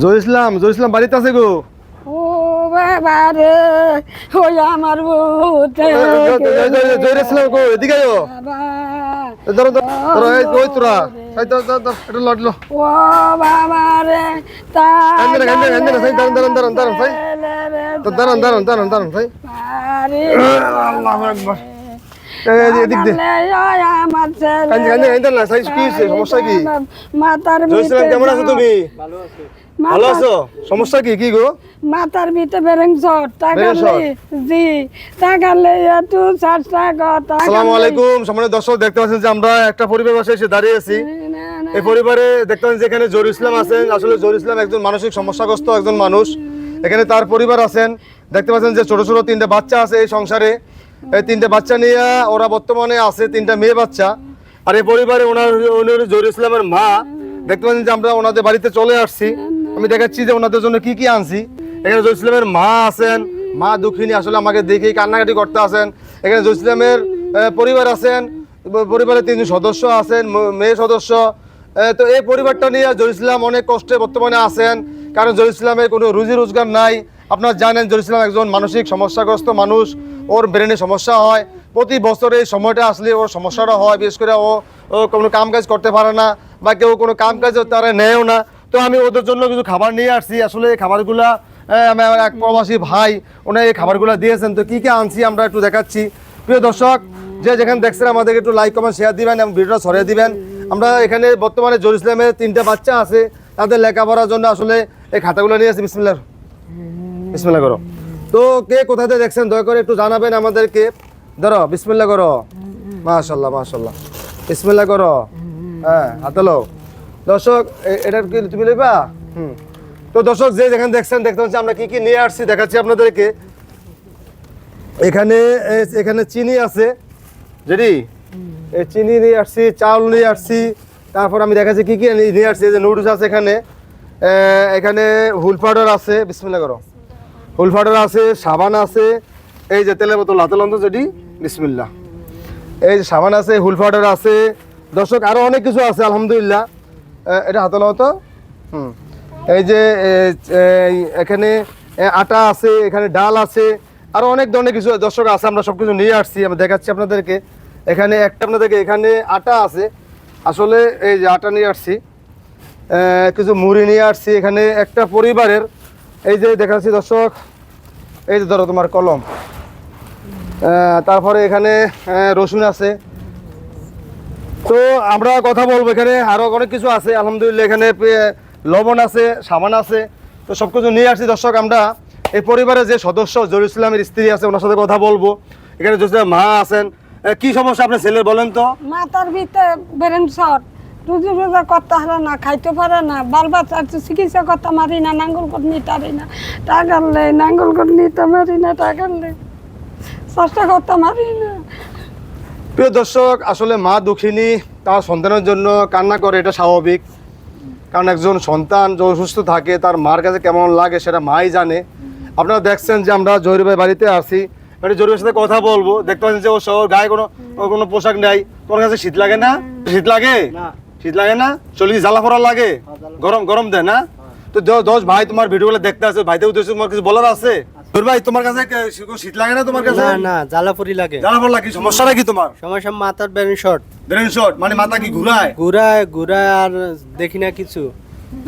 জয় ইসলাম বাড়িতে আছে গো। ও বাবা রে, ওই আমার বউতে জয় ইসলাম গো, এদিকে আয়ো। ধরো ধরো, এই কই তোরা? এই ধর ধর ধর, এটা লড় লো। ও বাবা রে, তা আল্লাহু আকবার। এদিক দে। আমার কি সমস্যা কি? মাথার জয় ইসলাম কেমন আছো তুমি? ভালো আছো? সমস্যা কি কি গো? মাথার ভিতরে বেরেং শট টাকালে জি টাকালে একটু চেষ্টা কর। আসসালামু আলাইকুম সম্মানিত দর্শক, দেখতে পাচ্ছেন যে আমরা একটা পরিবার বাসায় এসে দাঁড়িয়ে আছি। এই পরিবারে দেখতে পাচ্ছেন যে এখানে জহির ইসলাম আছেন। আসলে জহির ইসলাম একজন মানসিক সমস্যাগ্রস্ত একজন মানুষ। এখানে তার পরিবার আছেন। দেখতে পাচ্ছেন যে ছোট ছোট তিনটে বাচ্চা আছে এই সংসারে। এই তিনটে বাচ্চা নিয়ে ওরা বর্তমানে আছে, তিনটা মেয়ে বাচ্চা। আর এই পরিবারে ওনার জহির ইসলামের মা। দেখতে পাচ্ছেন যে আমরা ওনাদের বাড়িতে চলে আসছি। আমি দেখাচ্ছি যে ওনাদের জন্য কি কি আনছি। এখানে জহির ইসলামের মা আছেন, মা দুঃখিনী, আসলে আমাকে দেখেই কান্নাকাটি করতে আছেন। এখানে জহির ইসলামের পরিবার আছেন, পরিবারের তিনজন সদস্য আছেন, মেয়ে সদস্য। তো এই পরিবারটা নিয়ে জহির ইসলাম অনেক কষ্টে বর্তমানে আছেন, কারণ জহির ইসলামের কোনো রুজি রোজগার নাই। আপনারা জানেন জহির ইসলাম একজন মানসিক সমস্যাগ্রস্ত মানুষ। ওর ব্রেনে সমস্যা হয়, প্রতি বছর এই সময়টা আসলে ওর সমস্যাটা হয়। বিশেষ করে ও কোনো কাম কাজ করতে পারে না, বা কেউ কোনো কাম কাজ তারা নেয়ও না। তো আমি ওদের জন্য কিছু খাবার নিয়ে আসছি। আসলে এই খাবারগুলা আমার এক প্রবাসী ভাই ওনার এই খাবারগুলো দিয়েছেন। তো কী কী আনছি আমরা একটু দেখাচ্ছি। প্রিয় দর্শক, যে যেখানে দেখছেন আমাদেরকে একটু লাইক কমেন্ট শেয়ার দিবেন এবং ভিডিওটা ছড়িয়ে দিবেন। আমরা এখানে বর্তমানে জহির ইসলামের তিনটা বাচ্চা আছে, তাদের লেখাপড়ার জন্য আসলে এই খাতাগুলো নিয়ে আসছি। বিসমিল্লাহ করো। তো কে কোথা থেকে দেখছেন দয়া করে একটু জানাবেন আমাদেরকে। ধরো বিসমিল্লাহ করো। মাশাল্লাহ মাশাল্লাহ, বিসমিল্লাহ করো। হ্যাঁ হাতালো। দর্শক এটার কি তুমি নেবা? তো দর্শক যে যেখানে দেখছেন দেখতে পাচ্ছি আমরা কি কি নিয়ে আসছি দেখাচ্ছি আপনাদেরকে। এখানে চিনি আছে, যেটি এই চিনি নিয়ে আসছি, চাউল নিয়ে আসছি। তারপর আমি দেখাচ্ছি কি কি নিয়ে আসছি। যে নুডলস আছে এখানে, এখানে হুল পাউডার আছে, বিসমিল্লাহ করো, হুল পাউডার আছে, সাবান আছে, এই যে তেলের বোতল হাতে লন্ত যেটি, বিসমিল্লাহ। এই যে সাবান আছে, হুল পাউডার আছে। দর্শক আরও অনেক কিছু আছে আলহামদুলিল্লাহ। এটা হাতে লতো। এই যে এখানে আটা আছে, এখানে ডাল আছে, আরও অনেক ধরনের কিছু দর্শক আছে। আমরা সব কিছু নিয়ে আসছি, আমরা দেখাচ্ছি আপনাদেরকে। এখানে আপনাদেরকে এখানে আটা আছে, আসলে এই যে আটা নিয়ে আসছি, কিছু মুড়ি নিয়ে আসছি। এখানে একটা পরিবারের এই যে দেখাচ্ছি দর্শক, এই যে ধরো তোমার কলম। তারপরে এখানে রসুন আছে। তো আমরা কথা বলবো, এখানে আরও অনেক কিছু আছে আলহামদুলিল্লাহ। এখানে লবণ আছে, সাবান আছে। তো সব কিছু নিয়ে আসছি দর্শক। আমরা এই পরিবারের যে সদস্য জহির ইসলামের স্ত্রী আছে, ওনার সাথে কথা বলবো। এখানে জহির ইসলামের মা আছেন। কি সমস্যা আপনার ছেলের বলেন তো? মাথার ভিতরে বেরেং শট, রুজি রোজগার করতে পারে না, খাইতে পারে না, বাল বাচ্চার চিকিৎসা করতে পারি না, নাঙ্গল করে নিতে পারি না, টাকালে নাঙ্গল করে নিতে পারি না, টাকালে চেষ্টা করতে পারি না। প্রিয় দর্শক, আসলে মা দুঃখিনী, তার সন্তানের জন্য কান্না করে, এটা স্বাভাবিক। কারণ একজন সন্তান যখন সুস্থ থাকে তার মার কাছে কেমন লাগে সেটা মাই জানে। আপনারা দেখছেন যে আমরা জহির ভাই বাড়িতে আসি, মানে জহির ভাইয়ের সাথে কথা বলবো। দেখতে পাচ্ছেন যে ও শহর গায়ে কোনো পোশাক নেই। তোমার কাছে শীত লাগে না? শীত লাগে? শীত লাগে না? চলি জ্বালা পড়া লাগে? গরম গরম দেয় না? তো দশ ভাই তোমার ভিডিওগুলো দেখতে আছে, ভাইতে উদ্দেশ্যে তোমার কিছু বলার আছে? ভাই তোমার কাছে শীত লাগে না? তোমার কাছে না জ্বালাপুরি লাগে। জ্বালাপড়া লাগে? সমস্যাটা কি তোমার? সমস্যা মাথার ব্রেন শর্ট। ব্রেন শর্ট মানে মাথা কি ঘুরায়? ঘুরায় আর দেখি না কিছু।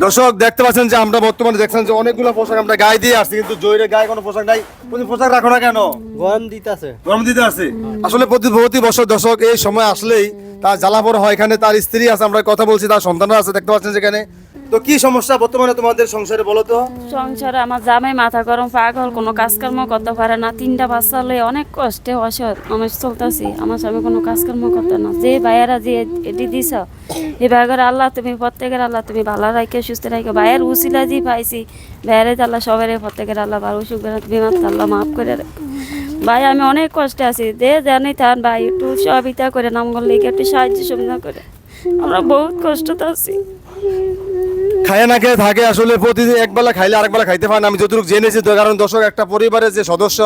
দর্শক দেখতে পাচ্ছেন যে আমরা বর্তমানে দেখছেন যে অনেকগুলো পোশাক আমরা গায়ে দিয়ে আসছি, কিন্তু জহিরের গায়ে কোনো পোশাক নাই। তুমি পোশাক রাখো না কেন? গরম দিতেছে। গরম দিতে আছে। আসলে প্রতি বছর দর্শক এই সময় আসলেই তার জ্বালাপড়া হয়। এখানে তার স্ত্রী আছে, আমরা কথা বলছি, তার সন্তানরা আছে, দেখতে পাচ্ছেন যেখানে। তো কি সমস্যা বর্তমানে তোমাদের সংসারে বলো তো? সংসারে আমার জামাই মাথা গরম, পাগল, কোনো কাজকর্ম করতে পারে না। তিনটা বাচ্চা হলে অনেক কষ্টে অসৎ আমি চলতেছি। আমার স্বামী কোনো কাজকর্ম করতে না। যে ভাইয়েরা যে এটি দিছ এই ভাইয়ের আল্লাহ তুমি প্রত্যেকের আল্লাহ তুমি ভালো রাখে সুস্থ রাখে। ভাইয়ের উসিলা যে পাইছি ভাইয়ের আল্লাহ সবাই প্রত্যেকের আল্লাহ ভালো সুখ বিমার আল্লাহ মাফ করে রাখে। ভাই আমি অনেক কষ্টে আছি, দে জানি থান ভাই একটু সহযোগিতা করে নাম করলে একটু সাহায্য সুবিধা করে। আমরা বহুত কষ্টতে আছি। খায় না খেয়ে থাকে, আসলে প্রতিদিন একবেলা খাইলে আরেকবেলা খাইতে পারে না। আমি যতটুকু জেনেছি তো, কারণ দর্শক একটা পরিবারের যে সদস্য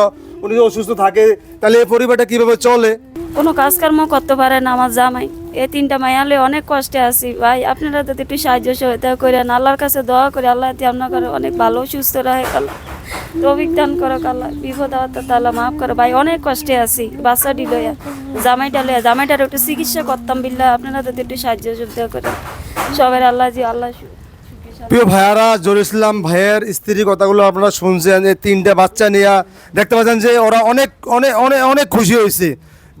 উনি অসুস্থ থাকে, তাহলে এই পরিবারটা কিভাবে চলে? কোনো কাজকর্ম করতে পারে না আমার জামাই। এই 3টা মায়ালে অনেক কষ্টে আছি ভাই, আপনারা যদি একটু সাহায্য সহায়তা করেন, আল্লাহর কাছে দোয়া করে আল্লাহ দিয়ে আপনার অনেক ভালো সুস্থ রাখে আল্লাহ, তৌফিক দান করো আল্লাহ, বিপদ আপদ তাআলা মাফ করো ভাই, অনেক কষ্টে আছি। বাচ্চা দিল জামাইটার একটু চিকিৎসা করতাম বিল্লাহ, আপনারা যদি একটু সাহায্য সহায়তা করেন সবাই আল্লাহ জি আল্লাহ। প্রিয় ভাইয়ারা, জহুর ইসলাম ভাইয়ের স্ত্রীর কথাগুলো আপনারা শুনছেন, এই 3টা বাচ্চা নিয়ে দেখতে পাচ্ছেন যে ওরা অনেক অনেক অনেক অনেক খুশি হয়েছে।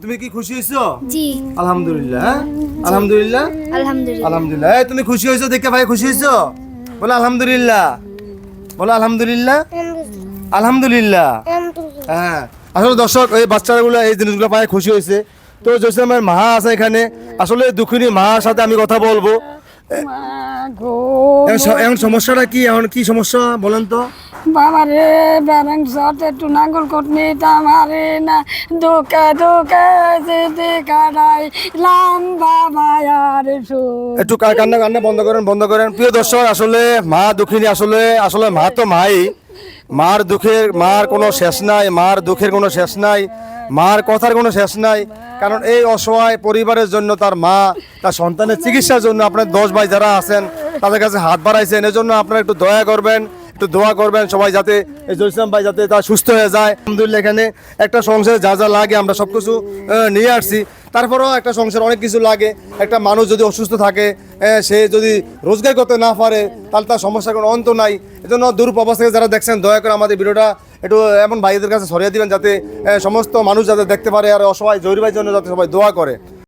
তুমি কি খুশি হয়েছো? জি আলহামদুলিল্লাহ, হ্যাঁ? আলহামদুলিল্লাহ, আলহামদুলিল্লাহ। আলহামদুলিল্লাহ। এই তুমি খুশি হয়েছো দেখে ভাই, খুশি হয়েছো? বলো আলহামদুলিল্লাহ, বলো আলহামদুলিল্লাহ, আলহামদুলিল্লাহ। হ্যাঁ, আসলে দর্শক এই বাচ্চাগুলো এই জিনিসগুলো পায় খুশি হয়েছে। তো জহুর ইসলামের মা আছে এখানে, আসলে দুঃখিনী মার সাথে আমি কথা বলবো। মা গো এখন সমস্যাটা কি, এখন কি সমস্যা বলেন তো? বাবা রে ব্যারেন শট একটু নাঙ্গল কটনি তামারে না দোকা দোকা যেতে কারাই লাম বাবা আর সু একটু কান্না কান্না বন্ধ করেন, বন্ধ করেন। প্রিয় দর্শক, আসলে মা দুঃখিনী, আসলে আসলে মা তো মাই, মার দুঃখের মার কোনো শেষ নাই, মার দুঃখের কোনো শেষ নাই, মার কথার কোনো শেষ নাই। কারণ এই অসহায় পরিবারের জন্য তার মা তার সন্তানের চিকিৎসার জন্য আপনার 10 ভাই যারা আছেন তাদের কাছে হাত বাড়াইছেন। এজন্য আপনারা একটু দয়া করবেন, একটু দোয়া করবেন সবাই, যাতে এই জহুর ইসলাম ভাই যাতে তার সুস্থ হয়ে যায়। আলহামদুলিল্লাহ, এখানে একটা সংসারে যা যা লাগে আমরা সব কিছু নিয়ে আসছি। তারপরেও একটা সংসার অনেক কিছু লাগে। একটা মানুষ যদি অসুস্থ থাকে, সে যদি রোজগার করতে না পারে, তাহলে তার সমস্যার কোনো অন্ত নাই। এজন্য দূরপ্রবাস থেকে যারা দেখছেন, দয়া করে আমাদের ভিডিওটা একটু এমন ভাইদের কাছে ছড়িয়ে দিবেন, যাতে সমস্ত মানুষ যাতে দেখতে পারে, আর অসহায় জহুর ভাইয়ের জন্য যাতে সবাই দোয়া করে।